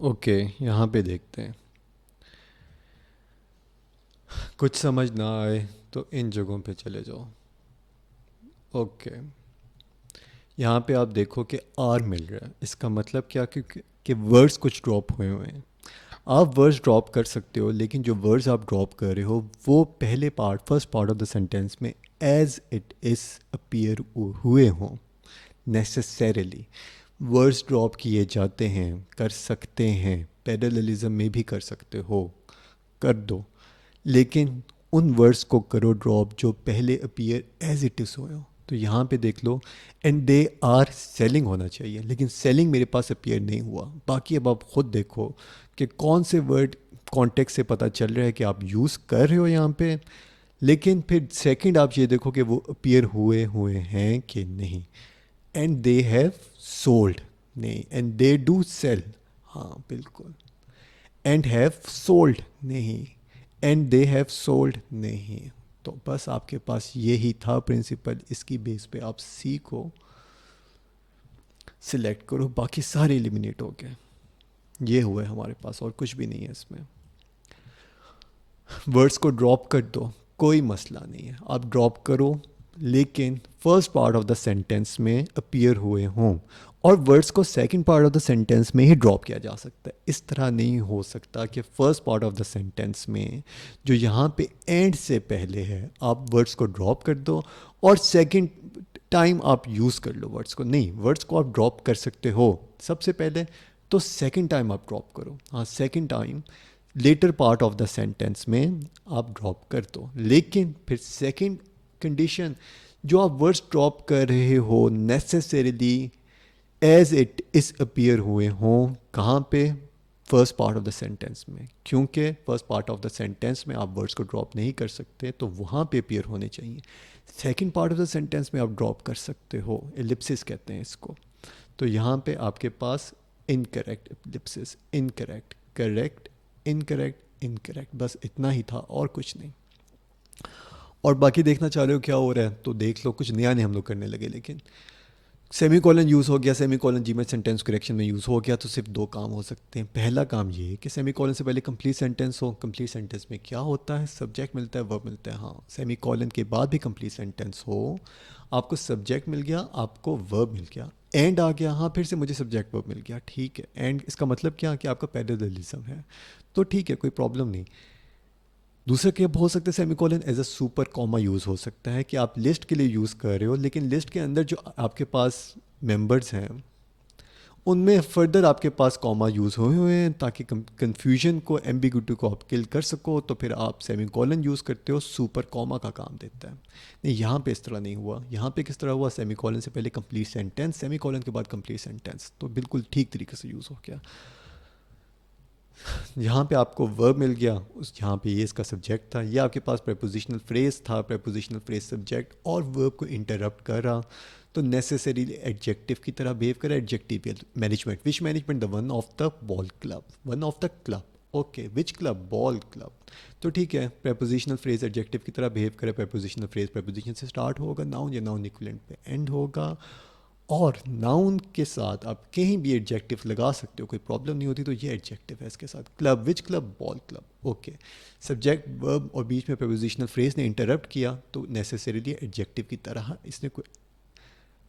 Okay, یہاں پہ دیکھتے ہیں. کچھ سمجھ نہ آئے تو ان جگہوں پہ چلے جاؤ. اوکے، یہاں پہ آپ دیکھو کہ آر مل رہا ہے. اس کا مطلب کیا کہ ورڈز کچھ ڈراپ ہوئے ہوئے ہیں. آپ ورڈز ڈراپ کر سکتے ہو، لیکن جو ورڈز آپ ڈراپ کر رہے ہو وہ پہلے part first part of the sentence میں ایز اٹ از اپیئر ہوئے ہوں. نیسسریلی ورڈز ڈراپ کیے جاتے ہیں، کر سکتے ہیں، پیراللزم میں بھی کر سکتے ہو، کر دو، لیکن ان ورڈز کو کرو ڈراپ جو پہلے اپیئر ایز اٹ از ہوئے ہوں. تو یہاں پہ دیکھ لو، اینڈ دے آر سیلنگ ہونا چاہیے، لیکن سیلنگ میرے پاس اپیئر نہیں ہوا. باقی اب آپ خود دیکھو کہ کون سے ورڈ کانٹیکٹ سے پتہ چل رہا ہے کہ آپ یوز کر رہے ہو یہاں پہ، لیکن پھر سیکنڈ آپ یہ دیکھو کہ وہ اپیئر ہوئے ہیں کہ نہیں. اینڈ دے ہیو سولڈ، نہیں، اینڈ دے ڈو سیل، ہاں بالکل. اینڈ ہیو سولڈ نہیں، اینڈ دے ہیو سولڈ نہیں. تو بس آپ کے پاس یہی تھا پرنسپل. اس کی بیس پہ آپ سی کو سلیکٹ کرو، باقی سارے ایلیمینیٹ ہو گئے. یہ ہوا ہے ہمارے پاس، اور کچھ بھی نہیں ہے اس میں. ورڈس کو ڈراپ کر دو، کوئی مسئلہ نہیں ہے، آپ ڈراپ کرو، لیکن first part of the sentence میں اپیئر ہوئے ہوں. اور ورڈس کو second part of the sentence میں ہی ڈراپ کیا جا سکتا ہے. اس طرح نہیں ہو سکتا کہ first part of the sentence میں جو یہاں پہ اینڈ سے پہلے ہے آپ ورڈس کو ڈراپ کر دو اور سیکنڈ ٹائم آپ یوز کر لو ورڈس کو. نہیں، ورڈس کو آپ ڈراپ کر سکتے ہو سب سے پہلے، تو سیکنڈ ٹائم آپ ڈراپ کرو. ہاں، second time letter part of the sentence میں آپ ڈراپ کر دو، لیکن پھر سیکنڈ کنڈیشن جو آپ ورڈس ڈراپ کر رہے ہو necessarily as it is appear ہوئے ہوں. کہاں پہ؟ First part of the sentence میں. کیونکہ first part of the sentence میں آپ ورڈس کو ڈراپ نہیں کر سکتے، تو وہاں پہ اپیئر ہونے چاہیے. Second part of the sentence میں آپ ڈراپ کر سکتے ہو، ایلپسس کہتے ہیں اس کو. تو یہاں پہ آپ کے پاس incorrect ellipsis, incorrect, correct, incorrect, incorrect, بس اتنا ہی تھا اور کچھ نہیں. اور باقی دیکھنا چاہ رہے ہو کیا ہو رہا ہے تو دیکھ لو. کچھ نیا نہیں ہم لوگ کرنے لگے. لیکن سیمی کولن یوز ہو گیا، سیمی کولن جی میں سینٹینس کریکشن میں یوز ہو گیا، تو صرف دو کام ہو سکتے ہیں. پہلا کام یہ ہے کہ سیمی کولن سے پہلے کمپلیٹ سینٹینس ہو. کمپلیٹ سینٹینس میں کیا ہوتا ہے؟ سبجیکٹ ملتا ہے، ورب ملتا ہے. ہاں، سیمی کولن کے بعد بھی کمپلیٹ سینٹینس ہو، آپ کو سبجیکٹ مل گیا، آپ کو ورب مل گیا، اینڈ آ گیا. ہاں، پھر سے مجھے سبجیکٹ ورب مل گیا، ٹھیک ہے. اینڈ اس کا مطلب کیا کہ آپ کا پیراللزم ہے، تو ٹھیک ہے، کوئی پرابلم نہیں. دوسرا کیا ہو سکتا ہے؟ Semicolon as a super comma use ہو سکتا ہے کہ آپ لسٹ کے لیے یوز کر رہے ہو، لیکن لسٹ کے اندر جو آپ کے پاس ممبرز ہیں ان میں فردر آپ کے پاس کوما یوز ہوئے ہوئے ہیں تاکہ کنفیوژن کو، ایمبیگوٹی کو آپ کل کر سکو. تو پھر آپ سیمی کولن یوز کرتے ہو، سپر کوما کا کام دیتا ہے. نہیں، یہاں پہ اس طرح نہیں ہوا. یہاں پہ کس طرح ہوا؟ سیمی کولن سے پہلے کمپلیٹ سینٹینس، سیمی کولن کے بعد کمپلیٹ سینٹینس. تو بالکل ٹھیک طریقے سے یوز ہو گیا. یہاں پہ آپ کو ورب مل گیا، یہاں پہ یہ اس کا سبجیکٹ تھا. یہ آپ کے پاس پریپوزیشنل فریز تھا، پریپوزیشنل فریز سبجیکٹ اور ورب کو انٹرپٹ کر رہا، تو نیسسریلی ایڈجیکٹو کی طرح بیہیو کرا. Adjective management, which management? The one of the ball club, one of the club. Okay, which club? Ball club. تو ٹھیک ہے، پریپوزیشنل فریز ایڈجیکٹو کی طرح بیہیو کرے. پریپوزیشنل فریز پریپوزیشن سے اسٹارٹ ہوگا، ناؤن یا ناؤن ایکویلنٹ پہ اینڈ ہوگا. اور ناؤن کے ساتھ آپ کہیں بھی ایڈجیکٹو لگا سکتے ہو، کوئی پرابلم نہیں ہوتی. تو یہ ایڈجیکٹو ہے اس کے ساتھ. کلب، وچ کلب؟ بال کلب. اوکے، سبجیکٹ، ورب اور بیچ میں پریپوزیشنل فریز نے انٹرپٹ کیا، تو نیسسریلی ایڈجیکٹو کی طرح اس نے کوئی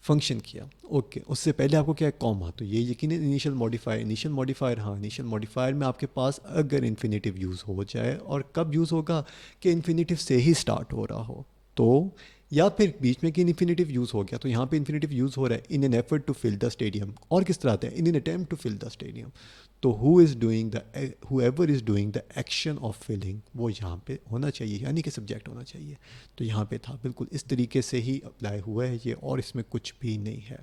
فنکشن کیا. اوکے، اس سے پہلے آپ کو کیا ہے؟ کوما. تو یہ یقیناً انیشیل ماڈیفائر. انیشیل ماڈیفائر، ہاں، انیشیل ماڈیفائر میں آپ کے پاس اگر انفینیٹیو یوز ہو جائے، اور کب یوز ہوگا؟ کہ انفینیٹیو سے ہی اسٹارٹ ہو رہا ہو، تو یا پھر بیچ میں کہ انفینیٹیو یوز ہو گیا. تو یہاں پہ انفینیٹیو یوز ہو رہا ہے in an effort to fill the stadium. اور کس طرح آتا ہے؟ In an attempt to fill the stadium. تو whoever is doing the action of filling, وہ یہاں پہ ہونا چاہیے، یعنی کہ سبجیکٹ ہونا چاہیے. تو یہاں پہ تھا، بالکل اس طریقے سے ہی اپلائی ہوا ہے یہ، اور اس میں کچھ بھی نہیں ہے.